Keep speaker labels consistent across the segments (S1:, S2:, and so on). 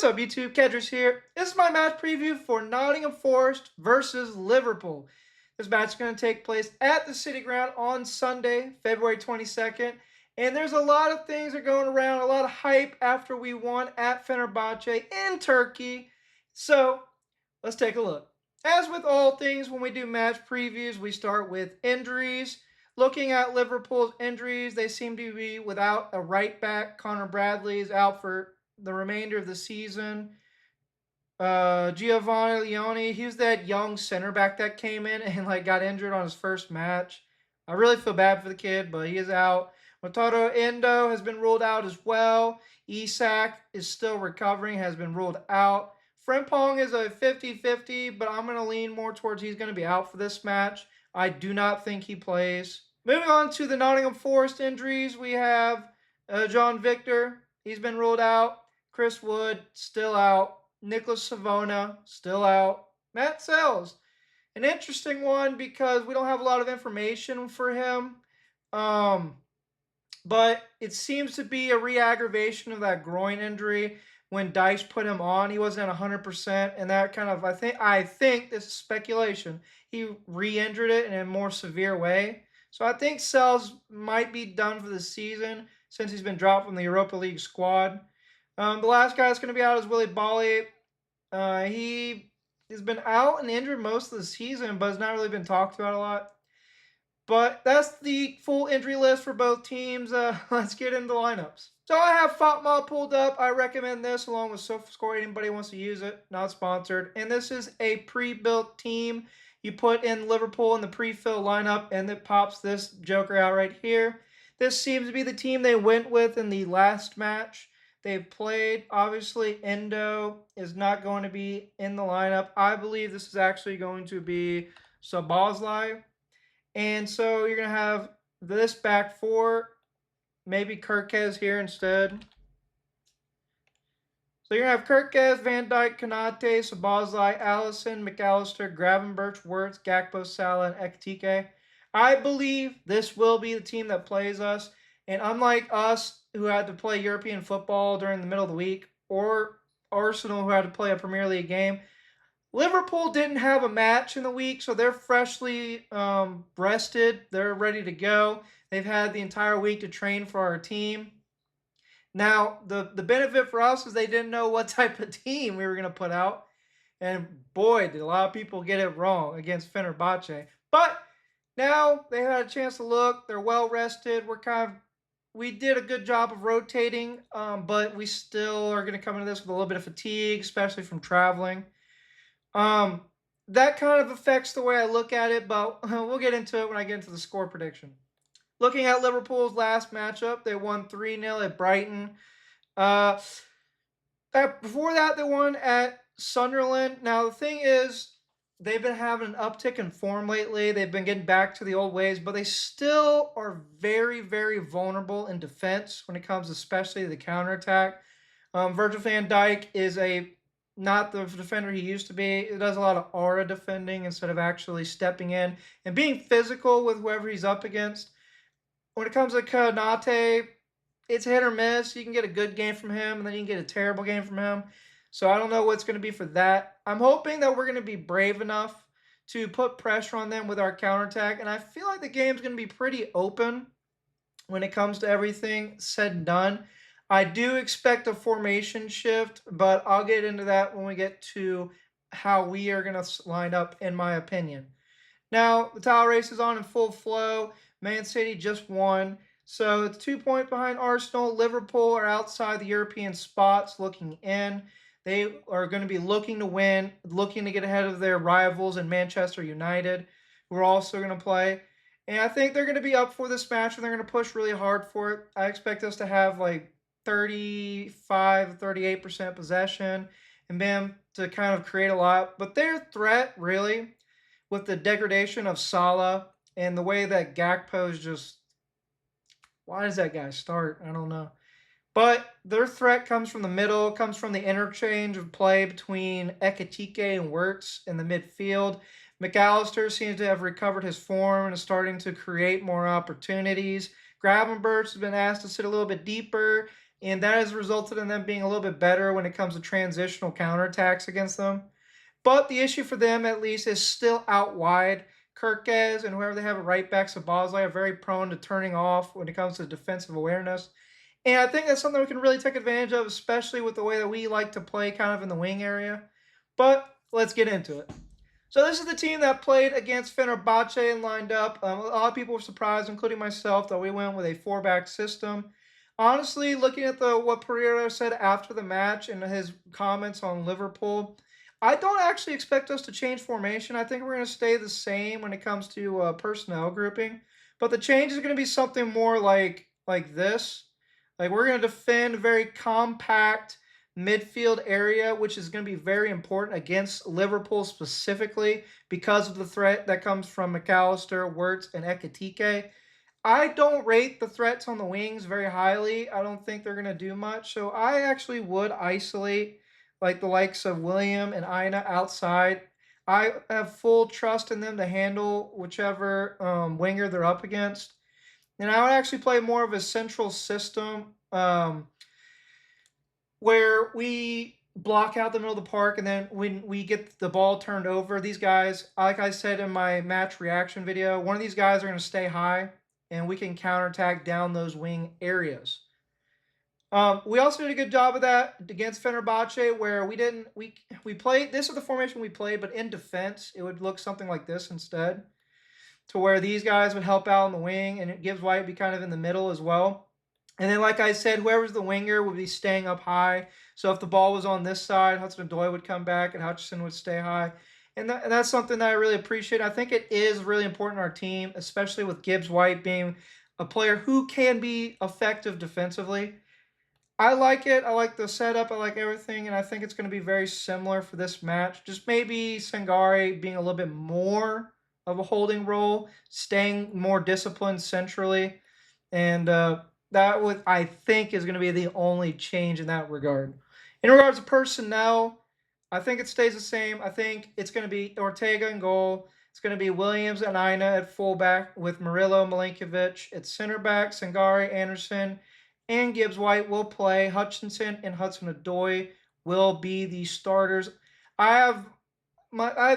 S1: What's up, YouTube? Kedris here. This is my match preview for Nottingham Forest versus Liverpool. This match is going to take place at the City Ground on Sunday, February 22nd. And there's a lot of things that are going around, a lot of hype after we won at Fenerbahce in Turkey. So let's take a look. As with all things, when we do match previews, we start with injuries. Looking at Liverpool's injuries, they seem to be without a right back. Connor Bradley is out for the remainder of the season. Giovanni Leone, he was that young center back that came in and got injured on his first match. I really feel bad for the kid, but he is out. Wataru Endo has been ruled out as well. Isak is still recovering, has been ruled out. Frimpong is a 50-50, but I'm going to lean more towards he's going to be out for this match. I do not think he plays. Moving on to the Nottingham Forest injuries, we have John Victor. He's been ruled out. Chris Wood, still out. Nicholas Savona, still out. Matt Sells, an interesting one because we don't have a lot of information for him. But it seems to be a re-aggravation of that groin injury. When Dice put him on, he wasn't at 100%, and that kind of, I think this is speculation, he re-injured it in a more severe way. So I think Sells might be done for the season since he's been dropped from the Europa League squad. The last guy that's going to be out is Willy Bolly. He has been out and injured most of the season, but has not really been talked about a lot. But that's the full injury list for both teams. Let's get into the lineups. So I have Fatma pulled up. I recommend this along with SofaScore. Anybody wants to use it, not sponsored. And this is a pre-built team. You put in Liverpool in the pre-fill lineup, and it pops this joker out right here. This seems to be the team they went with in the last match they've played. Obviously, Endo is not going to be in the lineup. I believe this is actually going to be Szoboszlai. And so you're going to have this back four, maybe Kirkez here instead. So you're going to have Kirkez, Van Dijk, Konate, Szoboszlai, Allison, McAllister, Gravenberch, Wirtz, Gakpo, Salah, and Ekitike. I believe this will be the team that plays us. And unlike us, who had to play European football during the middle of the week, or Arsenal, who had to play a Premier League game, Liverpool didn't have a match in the week, so they're freshly rested. They're ready to go. They've had the entire week to train for our team. Now, the benefit for us is they didn't know what type of team we were going to put out. And boy, did a lot of people get it wrong against Fenerbahce. But now they had a chance to look. They're well rested. We did a good job of rotating, but we still are going to come into this with a little bit of fatigue, especially from traveling. That kind of affects the way I look at it, but we'll get into it when I get into the score prediction. Looking at Liverpool's last matchup, they won 3-0 at Brighton. Before that, they won at Sunderland. Now, the thing is, they've been having an uptick in form lately. They've been getting back to the old ways, but they still are very, very vulnerable in defense when it comes especially to the counterattack. Virgil van Dijk is not the defender he used to be. He does a lot of aura defending instead of actually stepping in and being physical with whoever he's up against. When it comes to Konate, it's hit or miss. You can get a good game from him, and then you can get a terrible game from him. So I don't know what's going to be for that. I'm hoping that we're going to be brave enough to put pressure on them with our counterattack, and I feel like the game's going to be pretty open when it comes to everything said and done. I do expect a formation shift, but I'll get into that when we get to how we are going to line up, in my opinion. Now, the title race is on in full flow. Man City just won. So it's 2 points behind Arsenal. Liverpool are outside the European spots looking in. They are going to be looking to win, looking to get ahead of their rivals in Manchester United, who are also going to play. And I think they're going to be up for this match, and they're going to push really hard for it. I expect us to have 35, 38% possession and them to kind of create a lot. But their threat, really, with the degradation of Salah and the way that Gakpo is just, why does that guy start? I don't know. But their threat comes from the middle, comes from the interchange of play between Ekitike and Wirtz in the midfield. McAllister seems to have recovered his form and is starting to create more opportunities. Gravenberch has been asked to sit a little bit deeper. and that has resulted in them being a little bit better when it comes to transitional counterattacks against them. But the issue for them, at least, is still out wide. Kirkez and whoever they have at right back, Sabazlai, are very prone to turning off when it comes to defensive awareness. And I think that's something we can really take advantage of, especially with the way that we like to play kind of in the wing area. But let's get into it. So this is the team that played against Fenerbahce and lined up. A lot of people were surprised, including myself, that we went with a four-back system. Honestly, looking at what Pereira said after the match and his comments on Liverpool, I don't actually expect us to change formation. I think we're going to stay the same when it comes to personnel grouping, but the change is going to be something more like this. Like we're going to defend very compact midfield area, which is going to be very important against Liverpool specifically because of the threat that comes from McAllister, Wirtz, and Ekitike. I don't rate the threats on the wings very highly. I don't think they're going to do much. So I actually would isolate like the likes of William and Ina outside. I have full trust in them to handle whichever winger they're up against. And I would actually play more of a central system where we block out the middle of the park, and then when we get the ball turned over, these guys, like I said in my match reaction video, one of these guys are going to stay high, and we can counterattack down those wing areas. We also did a good job of that against Fenerbahce, where we played. This is the formation we played, but in defense, it would look something like this instead, to where these guys would help out on the wing, and it gives White be kind of in the middle as well. And then, like I said, whoever's the winger would be staying up high. So if the ball was on this side, Hudson-Odoi would come back and Hutchinson would stay high. And that's something that I really appreciate. I think it is really important in our team, especially with Gibbs White being a player who can be effective defensively. I like it. I like the setup. I like everything. And I think it's going to be very similar for this match. Just maybe Sangare being a little bit more of a holding role, staying more disciplined centrally. And that would, I think, is going to be the only change in that regard. In regards to personnel, I think it stays the same. I think it's going to be Ortega in goal. It's going to be Williams and Ina at fullback with Murillo, Milinkovic at center back. Sangare, Anderson, and Gibbs White will play. Hutchinson and Hudson-Odoi will be the starters. I've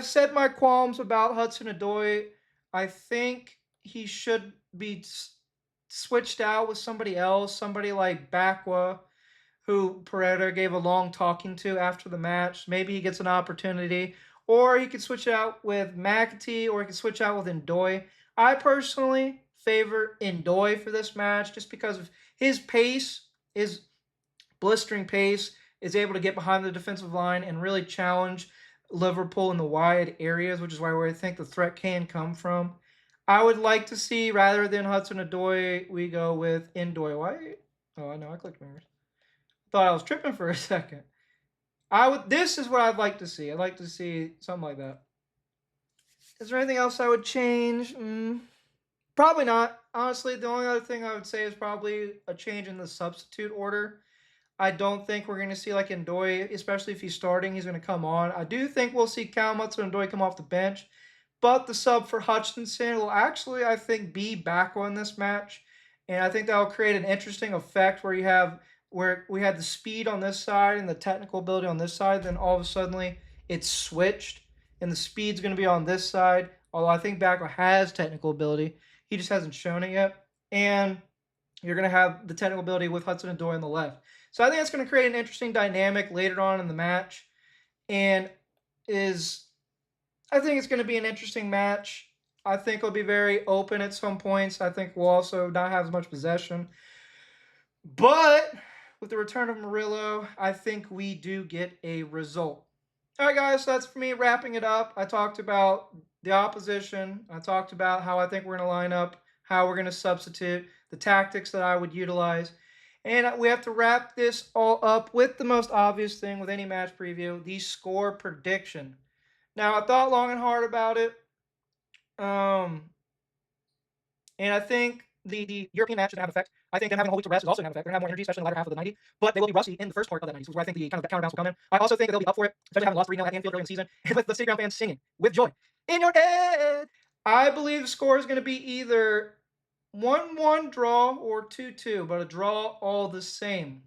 S1: said my qualms about Hudson-Odoi. I think he should be switched out with somebody else, somebody like Bakwa, who Pereira gave a long talking to after the match. Maybe he gets an opportunity. Or he could switch out with McAtee, or he could switch out with Ndoye. I personally favor Ndoye for this match just because of his pace, his blistering pace, is able to get behind the defensive line and really challenge Liverpool in the wide areas, which is where I think the threat can come from. I would like to see, rather than Hudson-Odoi, we go with Ndoye. Why? Oh, I know, I clicked fingers. Thought I was tripping for a second. This is what I'd like to see. I'd like to see something like that. Is there anything else I would change? Probably not. Honestly, the only other thing I would say is probably a change in the substitute order. I don't think we're going to see like Ndoye, especially if he's starting, he's going to come on. I do think we'll see Callum Hudson-Odoi come off the bench, but the sub for Hutchinson will actually, I think, be back on this match, and I think that will create an interesting effect where we had the speed on this side and the technical ability on this side, then all of a sudden it's switched, and the speed's going to be on this side, although I think Backwell has technical ability. He just hasn't shown it yet. And you're going to have the technical ability with Hudson-Odoi on the left. So I think that's going to create an interesting dynamic later on in the match. And I think it's going to be an interesting match. I think it'll be very open at some points. I think we'll also not have as much possession. But with the return of Murillo, I think we do get a result. All right, guys, so that's for me wrapping it up. I talked about the opposition. I talked about how I think we're going to line up, how we're going to substitute, the tactics that I would utilize. And we have to wrap this all up with the most obvious thing with any match preview, the score prediction. Now, I thought long and hard about it. And I think the European match should have effect. I think them having a whole week to rest is also going to have effect. They're going to have more energy, especially in the latter half of the 90. But they will be rusty in the first part of that 90, which is where I think the kind of counterbalance will come in. I also think that they'll be up for it, especially having lost 3-0 at Anfield early in the season, and with the City Ground fans singing with joy in your head. I believe the score is going to be either 1-1 draw or 2-2, but a draw all the same.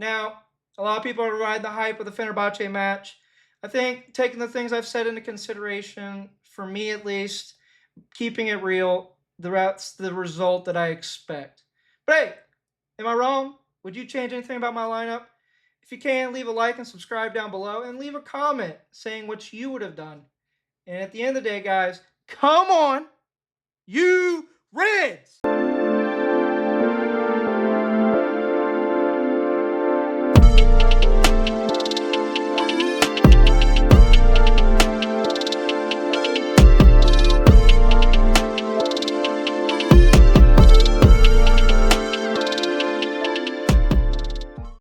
S1: Now, a lot of people are riding the hype of the Fenerbahce match. I think taking the things I've said into consideration, for me at least, keeping it real, that's the result that I expect. But hey, am I wrong? Would you change anything about my lineup? If you can, leave a like and subscribe down below and leave a comment saying what you would have done. And at the end of the day, guys, come on, you Reds!